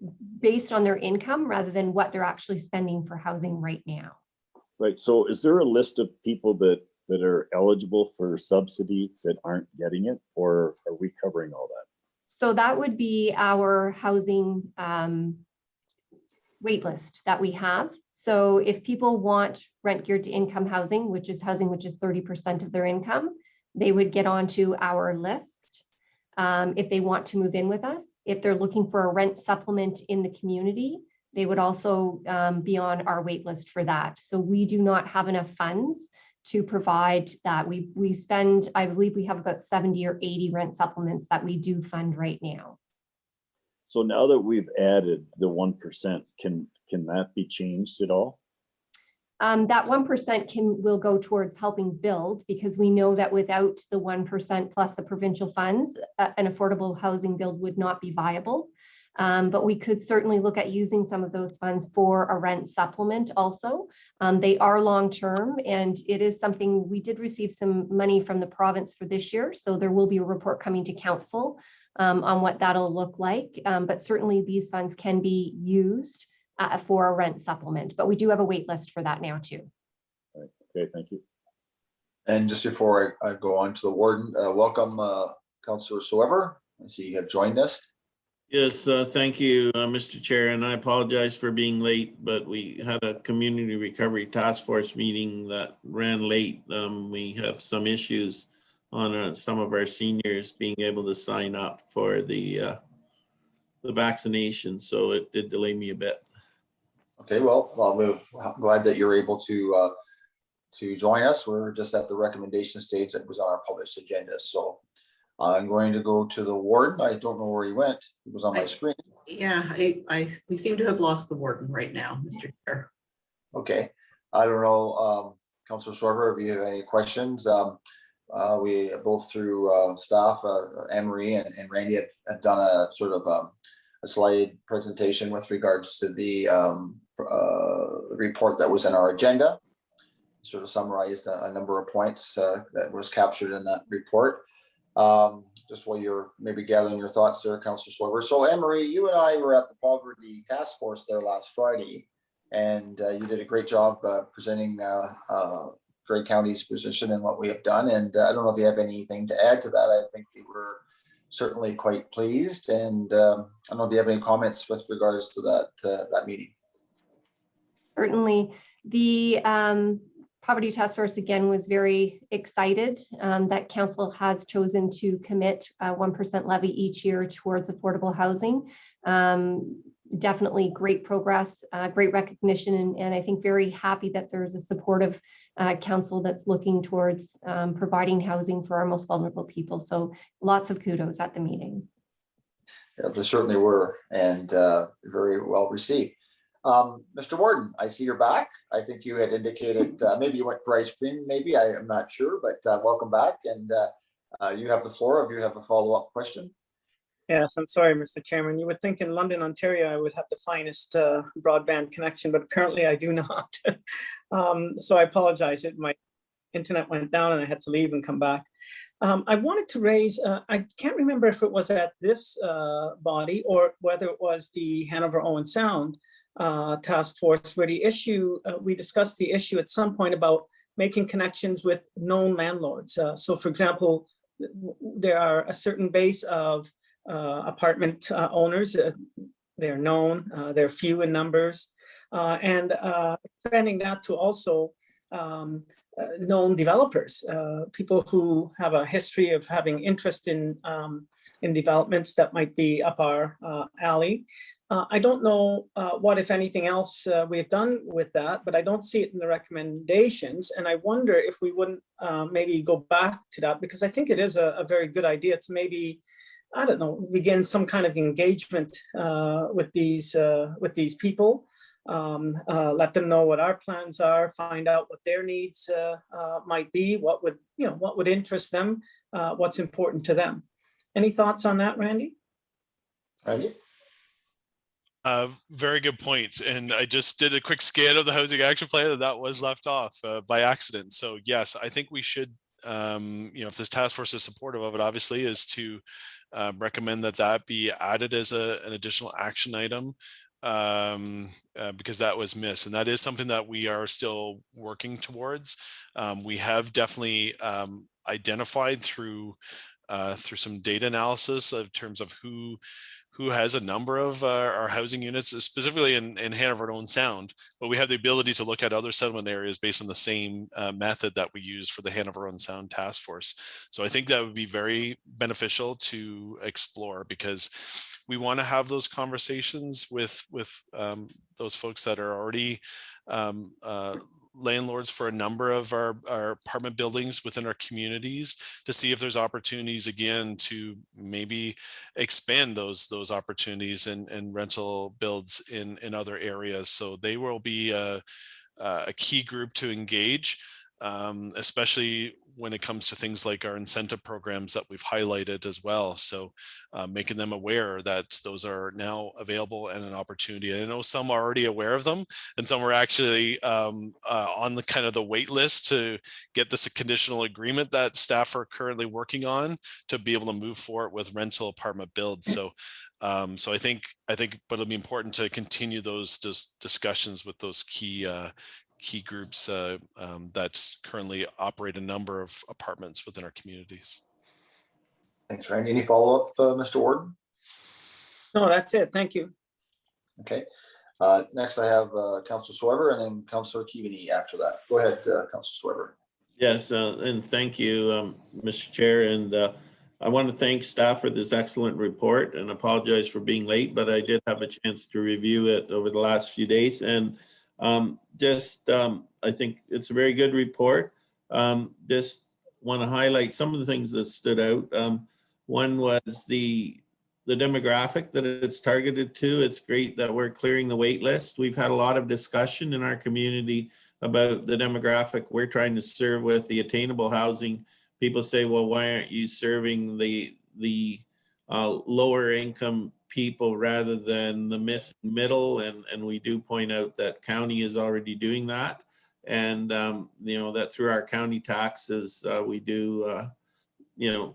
based on their income rather than what they're actually spending for housing right now. Right. So is there a list of people that are eligible for subsidy that aren't getting it, or are we covering all that? So that would be our housing wait list that we have. So if people want rent geared to income housing, which is 30% of their income, they would get onto our list if they want to move in with us. If they're looking for a rent supplement in the community, they would also be on our wait list for that. So we do not have enough funds to provide that. We spend, I believe we have about 70 or 80 rent supplements that we do fund right now. So now that we've added the 1%, can that be changed at all? That 1% will go towards helping build, because we know that without the 1% plus the provincial funds, an affordable housing build would not be viable. But we could certainly look at using some of those funds for a rent supplement also. They are long-term, and it is something, we did receive some money from the province for this year. So there will be a report coming to council on what that'll look like. But certainly these funds can be used for a rent supplement, but we do have a wait list for that now too. Right. Okay, thank you. And just before I go on to the warden, welcome Councillor Soever. I see you have joined us. Yes, thank you, Mr. Chair, and I apologize for being late, but we had a community recovery task force meeting that ran late. We have some issues on some of our seniors being able to sign up for the vaccination, so it did delay me a bit. Okay, well, we're glad that you're able to join us. We're just at the recommendation stage that was on our published agenda. So I'm going to go to the warden. I don't know where he went. He was on my screen. Yeah, we seem to have lost the warden right now, Mr. Chair. Okay, I don't know, Councillor Schwarber, if you have any questions. We both through staff, Anne-Marie and Randy have done a sort of a slide presentation with regards to the report that was in our agenda. Sort of summarized a number of points that was captured in that report. Just while you're maybe gathering your thoughts there, Councillor Schwarber. So Anne-Marie, you and I were at the Poverty Task Force there last Friday, and you did a great job presenting Grey County's position and what we have done. And I don't know if you have anything to add to that. I think we were certainly quite pleased. And I don't know if you have any comments with regards to that meeting. Certainly. The Poverty Task Force again was very excited that council has chosen to commit 1% levy each year towards affordable housing. Definitely great progress, great recognition, and I think very happy that there's a supportive council that's looking towards providing housing for our most vulnerable people. So lots of kudos at the meeting. Yeah, there certainly were, and very well received. Mr. Warden, I see you're back. I think you had indicated maybe you went for ice cream, maybe, I'm not sure, but welcome back. And you have the floor if you have a follow-up question. Yes, I'm sorry, Mr. Chairman. You would think in London, Ontario, I would have the finest broadband connection, but apparently I do not. So I apologize. My internet went down and I had to leave and come back. I wanted to raise, I can't remember if it was at this body or whether it was the Hanover Owen Sound task force, where the issue, we discussed the issue at some point about making connections with known landlords. So for example, there are a certain base of apartment owners, they're known, they're few in numbers, and expanding that to also known developers, people who have a history of having interest in developments that might be up our alley. I don't know what, if anything else, we've done with that, but I don't see it in the recommendations. And I wonder if we wouldn't maybe go back to that, because I think it is a very good idea to maybe, I don't know, begin some kind of engagement with these people, let them know what our plans are, find out what their needs might be, what would interest them, what's important to them. Any thoughts on that, Randy? Randy? Very good point. And I just did a quick scan of the housing action plan and that was left off by accident. So yes, I think we should, if this task force is supportive of it, obviously, is to recommend that be added as an additional action item, because that was missed. And that is something that we are still working towards. We have definitely identified through some data analysis in terms of who has a number of our housing units, specifically in Hanover and Owen Sound, but we have the ability to look at other settlement areas based on the same method that we use for the Hanover and Sound task force. So I think that would be very beneficial to explore, because we want to have those conversations with those folks that are already landlords for a number of our apartment buildings within our communities, to see if there's opportunities again to maybe expand those opportunities and rental builds in other areas. So they will be a key group to engage, especially when it comes to things like our incentive programs that we've highlighted as well. So making them aware that those are now available and an opportunity. And I know some are already aware of them, and some are actually on the kind of the wait list to get this conditional agreement that staff are currently working on to be able to move forward with rental apartment builds. So so I think but it'll be important to continue those discussions with those key groups that currently operate a number of apartments within our communities. Thanks, Randy. Any follow-up, Mr. Warden? No, that's it. Thank you. Okay. Next I have Councillor Sweber and then Councillor Keaveney after that. Go ahead, Councillor Sweber. Yes, and thank you, Mr. Chair. And I want to thank staff for this excellent report and apologize for being late, but I did have a chance to review it over the last few days. And I think it's a very good report. Just want to highlight some of the things that stood out. One was the demographic that it's targeted to. It's great that we're clearing the wait list. We've had a lot of discussion in our community about the demographic we're trying to serve with the attainable housing. People say, well, why aren't you serving the lower income people rather than the middle? And we do point out that county is already doing that. And, that through our county taxes, we do,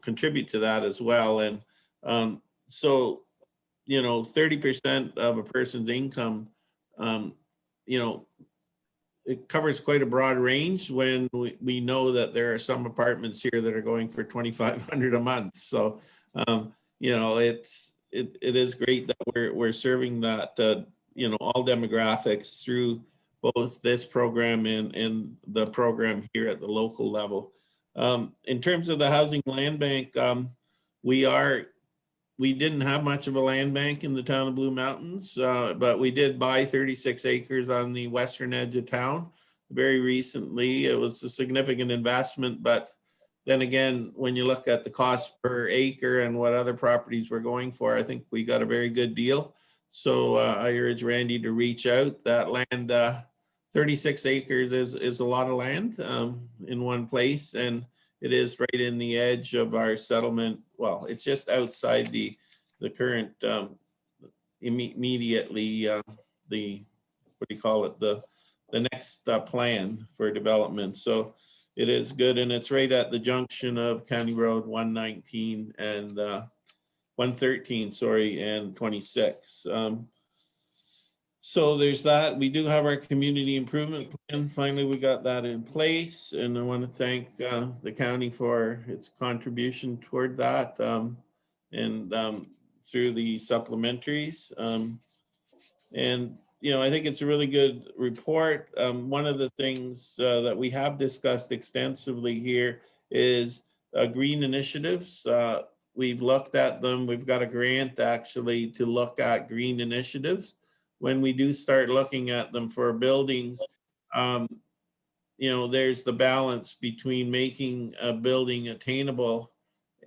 contribute to that as well. And so, 30% of a person's income, it covers quite a broad range when we know that there are some apartments here that are going for $2,500 a month. So, it is great that we're serving that, all demographics through both this program and the program here at the local level. In terms of the housing land bank, we didn't have much of a land bank in the town of Blue Mountains, but we did buy 36 acres on the western edge of town very recently. It was a significant investment, but then again, when you look at the cost per acre and what other properties we're going for, I think we got a very good deal. So I urge Randy to reach out. That land, 36 acres is a lot of land in one place, and it is right in the edge of our settlement. Well, it's just outside the current immediately the next plan for development. So it is good, and it's right at the junction of County Road 119 and 113, and 26. So there's that. We do have our community improvement plan. Finally, we got that in place, and I want to thank the county for its contribution toward that and through the supplementaries. And I think it's a really good report. One of the things that we have discussed extensively here is green initiatives. We've looked at them. We've got a grant actually to look at green initiatives. When we do start looking at them for buildings, there's the balance between making a building attainable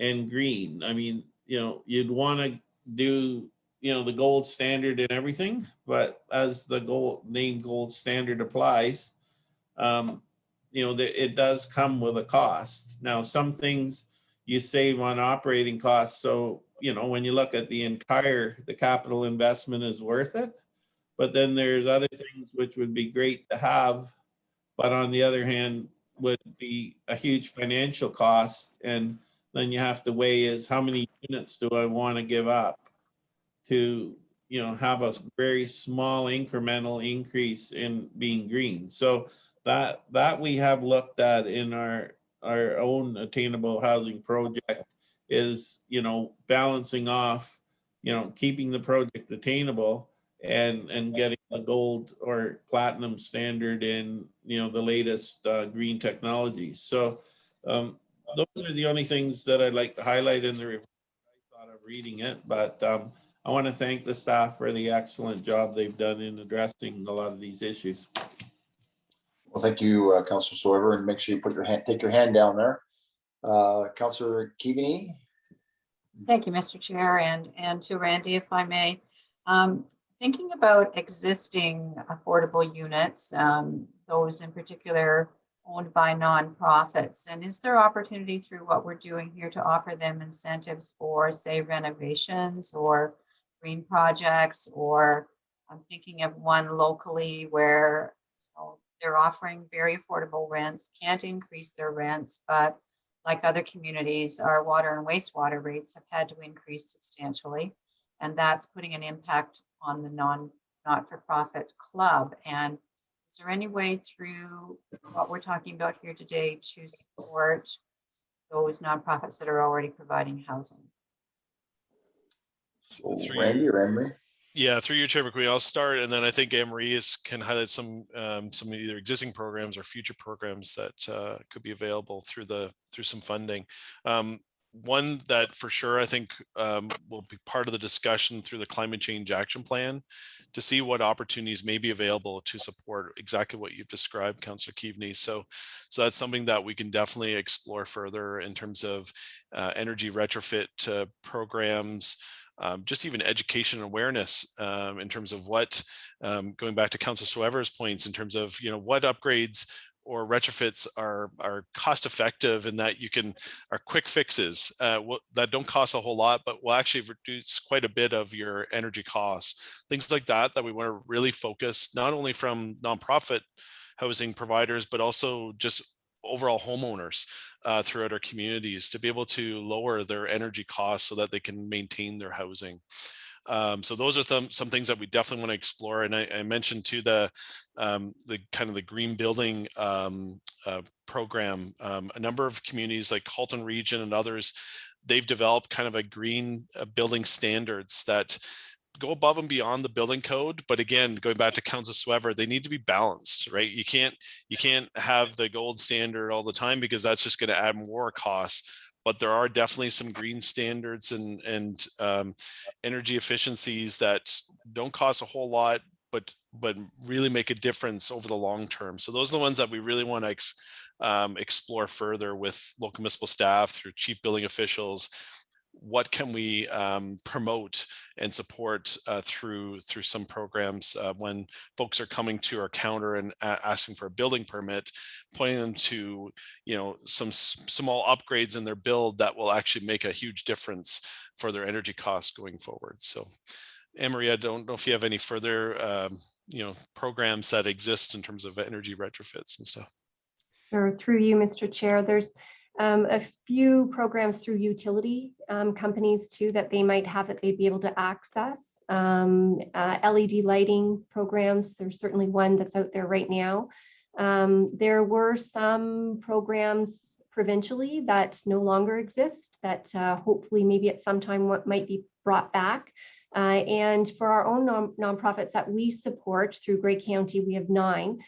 and green. I mean, you'd want to do, the gold standard in everything, but as the name gold standard applies, it does come with a cost. Now, some things you save on operating costs. So, when you look at the capital investment is worth it. But then there's other things which would be great to have, but on the other hand, would be a huge financial cost. And then you have to weigh is how many units do I want to give up to, have a very small incremental increase in being green. So that we have looked at in our own attainable housing project is, balancing off, keeping the project attainable and getting the gold or platinum standard in the latest green technologies. So those are the only things that I'd like to highlight in the report. I thought of reading it, but I want to thank the staff for the excellent job they've done in addressing a lot of these issues. Well, thank you, Councillor Sweber, and make sure you take your hand down there. Councillor Keaveney. Thank you, Mr. Chair, and to Randy, if I may. Thinking about existing affordable units, those in particular owned by nonprofits. And is there opportunity through what we're doing here to offer them incentives for, say, renovations or green projects? Or I'm thinking of one locally where they're offering very affordable rents, can't increase their rents, but like other communities, our water and wastewater rates have had to increase substantially. And that's putting an impact on the not-for-profit club. And is there any way through what we're talking about here today to support those nonprofits that are already providing housing? So Through Randy or Emery? Yeah, through you, Chair McQueen, I'll start, and then I think Anne-Marie can highlight some either existing programs or future programs that could be available through some funding. One that for sure I think will be part of the discussion through the Climate Change Action Plan to see what opportunities may be available to support exactly what you've described, Councillor Keaveney. So that's something that we can definitely explore further in terms of energy retrofit programs. Just even education and awareness in terms of what, going back to Councillor Swever's points, in terms of what upgrades or retrofits are cost effective and that are quick fixes that don't cost a whole lot, but will actually reduce quite a bit of your energy costs. Things like that we want to really focus not only from nonprofit housing providers, but also just overall homeowners throughout our communities to be able to lower their energy costs so that they can maintain their housing. So those are some things that we definitely want to explore. And I mentioned too the kind of the green building program. A number of communities like Halton Region and others, they've developed kind of a green building standards that go above and beyond the building code. But again, going back to Council Swever, they need to be balanced, right? You can't have the gold standard all the time because that's just going to add more costs. But there are definitely some green standards and energy efficiencies that don't cost a whole lot, but really make a difference over the long term. So those are the ones that we really want to explore further with local municipal staff through chief building officials. What can we promote and support through some programs when folks are coming to our counter and asking for a building permit, pointing them to some small upgrades in their build that will actually make a huge difference for their energy costs going forward. So Anne-Marie, I don't know if you have any further programs that exist in terms of energy retrofits and stuff. Sure, through you, Mr. Chair, there's a few programs through utility companies too that they might have that they'd be able to access. LED lighting programs, there's certainly one that's out there right now. There were some programs provincially that no longer exist that hopefully maybe at some time what might be brought back. And for our own nonprofits that we support through Grey County, we have 9.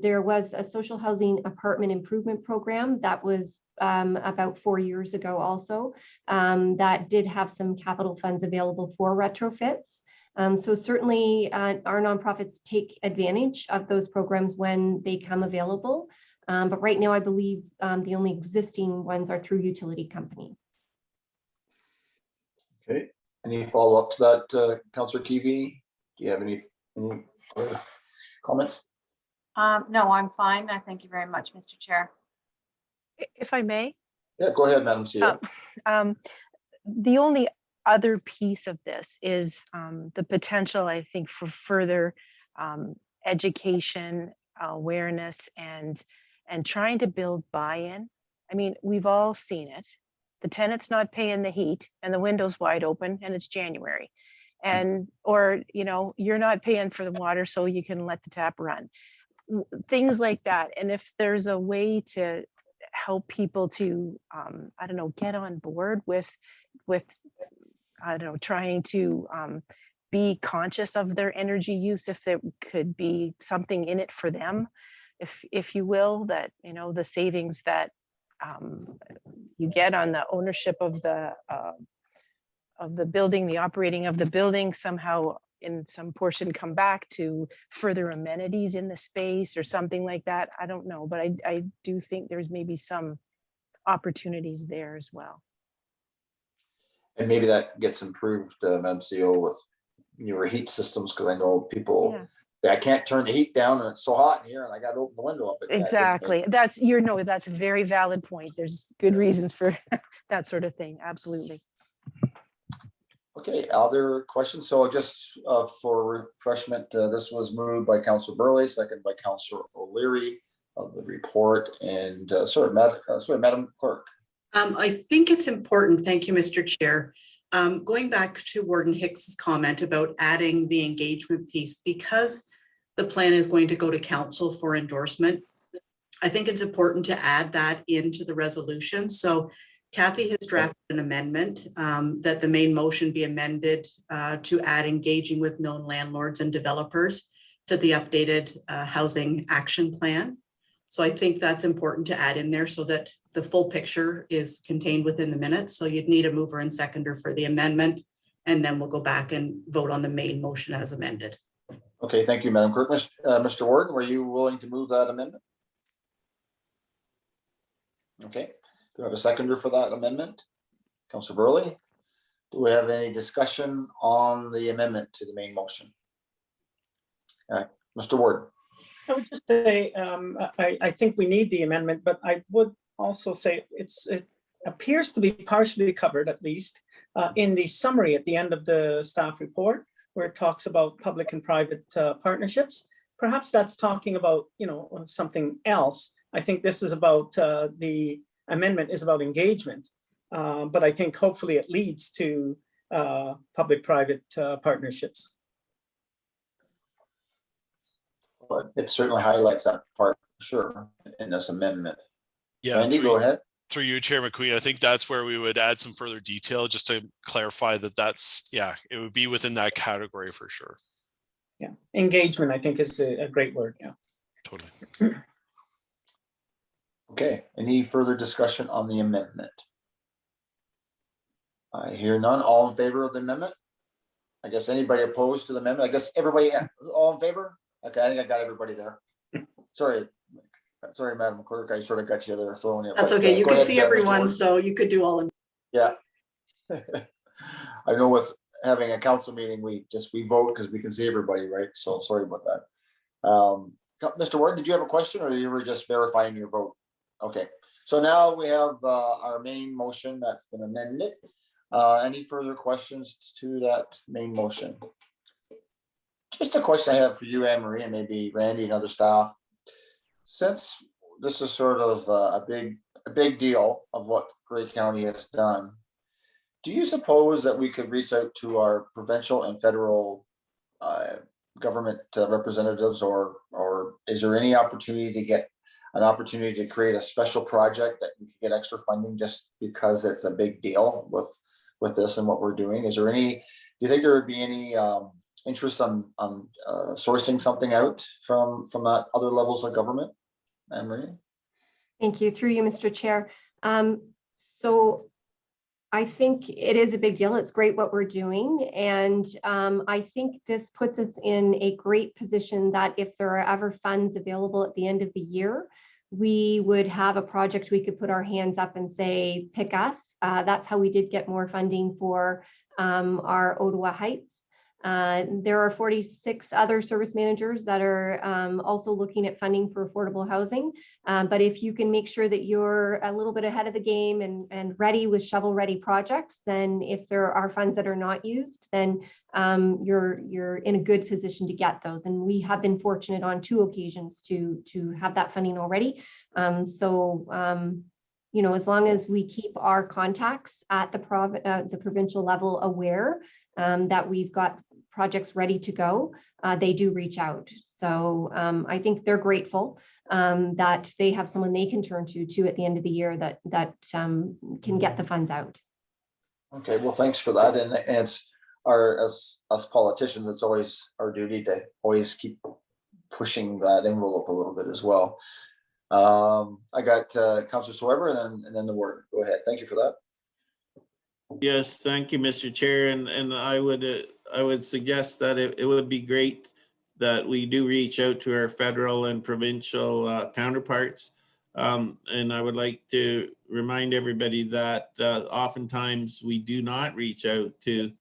There was a social housing apartment improvement program that was about 4 years ago also that did have some capital funds available for retrofits. So certainly our nonprofits take advantage of those programs when they come available. But right now, I believe the only existing ones are through utility companies. Okay. Any follow-up to that, Councillor Keaveney? Do you have any other comments? No, I'm fine. Thank you very much, Mr. Chair. If I may? Yeah, go ahead, Madam CEO. The only other piece of this is the potential, I think, for further education, awareness, and trying to build buy-in. I mean, we've all seen it. The tenant's not paying the heat and the window's wide open and it's January. Or you're not paying for the water so you can let the tap run. Things like that. And if there's a way to help people to, get on board with trying to be conscious of their energy use, if there could be something in it for them, if you will, that, the savings that you get on the ownership of the building, the operating of the building, somehow in some portion come back to further amenities in the space or something like that. I don't know, but I do think there's maybe some opportunities there as well. And maybe that gets improved, Madam CEO, with newer heat systems, because I know people say, I can't turn the heat down and it's so hot in here and I got to open the window up. Exactly. That's that's a very valid point. There's good reasons for that sort of thing. Absolutely. Okay, other questions? So just for refreshment, this was moved by Councillor Burley, second by Councillor O'Leary of the report. And sorry, Madam Clerk. I think it's important, thank you, Mr. Chair. Going back to Warden Hicks's comment about adding the engagement piece, because the plan is going to go to council for endorsement, I think it's important to add that into the resolution. So Kathy has drafted an amendment that the main motion be amended to add engaging with known landlords and developers to the updated housing action plan. So I think that's important to add in there so that the full picture is contained within the minutes. So you'd need a mover and seconder for the amendment, and then we'll go back and vote on the main motion as amended. Okay, thank you, Madam Clerk. Mr. Warden, were you willing to move that amendment? Okay, do we have a seconder for that amendment? Councillor Burley, do we have any discussion on the amendment to the main motion? Mr. Warden. I would just say, I think we need the amendment, but I would also say it appears to be partially covered, at least, in the summary at the end of the staff report, where it talks about public and private partnerships. Perhaps that's talking about, something else. I think this is about, the amendment is about engagement, but I think hopefully it leads to public-private partnerships. But it certainly highlights that part for sure in this amendment. Yeah, Randy, go ahead. Through you, Chair McQueen, I think that's where we would add some further detail just to clarify that it would be within that category for sure. Yeah, engagement, I think, is a great word. Yeah, totally. Okay, any further discussion on the amendment? I hear none. All in favor of the amendment? I guess anybody opposed to the amendment? I guess everybody all in favor? Okay, I think I got everybody there. Sorry, Madam Clerk, I sort of got you there throwing you. That's okay. You could see everyone, so you could do all in. Yeah. I know with having a council meeting, we vote because we can see everybody, right? So sorry about that. Mr. Warden, did you have a question or you were just verifying your vote? Okay, so now we have our main motion that's been amended. Any further questions to that main motion? Just a question I have for you, Anne Marie, and maybe Randy and other staff. Since this is sort of a big deal of what Grey County has done, do you suppose that we could reach out to our provincial and federal government representatives, or is there any opportunity to get an opportunity to create a special project that we could get extra funding just because it's a big deal with this and what we're doing? Is there any? Do you think there would be any interest on sourcing something out from that other levels of government? Anne-Marie? Thank you. Through you, Mr. Chair. So I think it is a big deal. It's great what we're doing. And I think this puts us in a great position that if there are ever funds available at the end of the year, we would have a project we could put our hands up and say, pick us. That's how we did get more funding for our Ottawa Heights. There are 46 other service managers that are also looking at funding for affordable housing. But if you can make sure that you're a little bit ahead of the game and ready with shovel-ready projects, then if there are funds that are not used, then you're in a good position to get those. And we have been fortunate on 2 occasions to have that funding already. As long as we keep our contacts at the provincial level aware that we've got projects ready to go, they do reach out. So I think they're grateful that they have someone they can turn to at the end of the year that can get the funds out. Okay, well, thanks for that. And it's as us politicians, it's always our duty to always keep pushing that envelope a little bit as well. I got Councillor Sweber and then the word. Go ahead. Thank you for that. Yes, thank you, Mr. Chair. And I would suggest that it would be great that we do reach out to our federal and provincial counterparts. And I would like to remind everybody that oftentimes we do not reach out to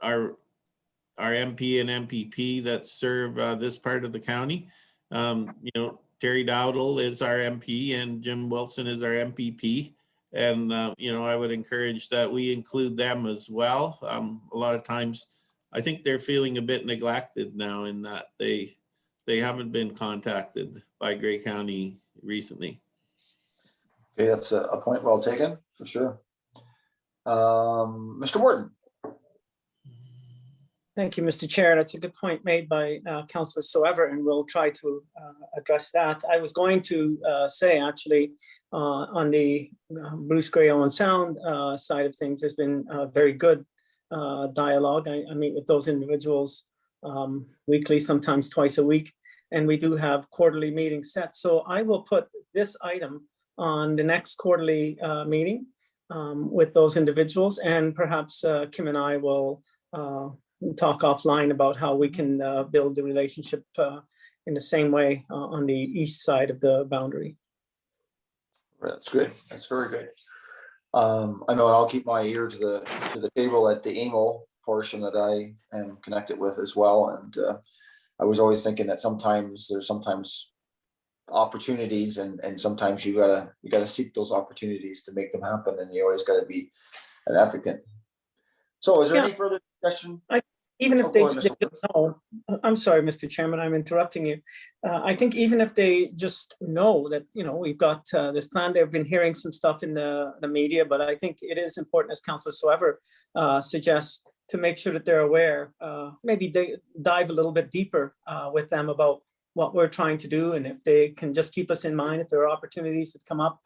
our our MP and MPP that serve this part of the county. You know, Terry Dowdle is our MP and Jim Wilson is our MPP. And, you know, I would encourage that we include them as well. A lot of times, I think they're feeling a bit neglected now in that they haven't been contacted by Grey County recently. Okay, that's a point well taken, for sure. Mr. Warden. Thank you, Mr. Chair. That's a good point made by Councillor Soever, and we'll try to address that. I was going to say, actually, on the Bruce Grey Owen Sound side of things, there's been very good dialogue. I meet with those individuals weekly, sometimes twice a week, and we do have quarterly meetings set. So I will put this item on the next quarterly meeting with those individuals, and perhaps Kim and I will talk offline about how we can build the relationship in the same way on the east side of the boundary. That's good. That's very good. I know I'll keep my ear to the table at the AMO portion that I am connected with as well. And I was always thinking that there's opportunities, and sometimes you gotta seek those opportunities to make them happen, and you always gotta be an advocate. So is there any further discussion? Even if they just know, I'm sorry, Mr. Chairman, I'm interrupting you. I think even if they just know that, you know, we've got this plan, they've been hearing some stuff in the media, but I think it is important, as Councillor Soever suggests, to make sure that they're aware, maybe they dive a little bit deeper with them about what we're trying to do. And if they can just keep us in mind, if there are opportunities that come up,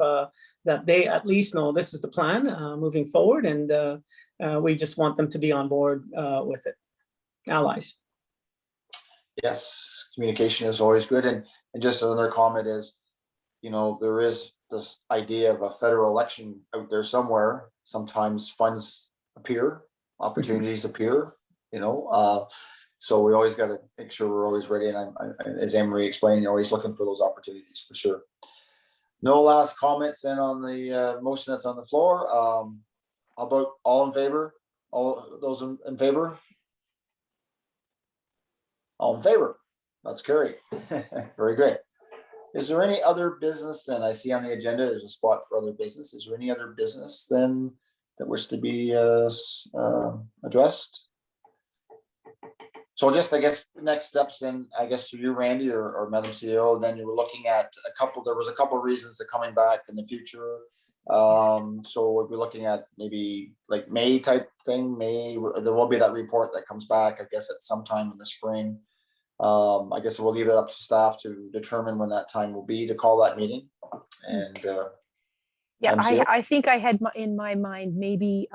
that they at least know this is the plan moving forward. And we just want them to be on board with it. Allies. Yes, communication is always good. And just another comment is, you know, there is this idea of a federal election out there somewhere. Sometimes funds appear, opportunities appear, you know, so we always got to make sure we're always ready. And as Anne-Marie explained, you're always looking for those opportunities for sure. No last comments then on the motion that's on the floor. How about all in favor? All those in favor? All in favor? That's carried. Very great. Is there any other business then? I see on the agenda there's a spot for other business. Is there any other business then that was to be addressed? So just, I guess, the next steps then, I guess, for you, Randy, or Madam CEO, then you were looking at there was a couple of reasons to coming back in the future. So we'll be looking at maybe like May type thing. There will be that report that comes back, I guess, at some time in the spring. I guess we'll leave it up to staff to determine when that time will be to call that meeting. And yeah, MCO? I think I had in my mind maybe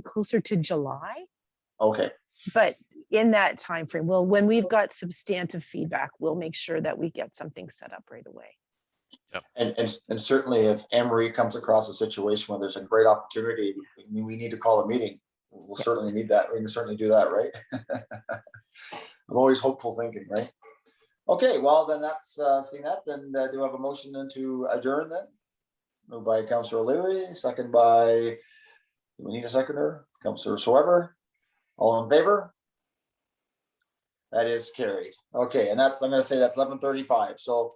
closer to July. Okay. But in that time frame, well, when we've got substantive feedback, we'll make sure that we get something set up right away. Yep. And certainly if Anne-Marie comes across a situation where there's a great opportunity, we need to call a meeting. We'll certainly need that. We can certainly do that, right? I'm always hopeful thinking, right? Okay, well then that's seeing that. Then do we have a motion then to adjourn then? Moved by Councillor O'Leary, second by, do we need a seconder? Councillor Soever. All in favor? That is carried. Okay, and I'm going to say that's 11:35. So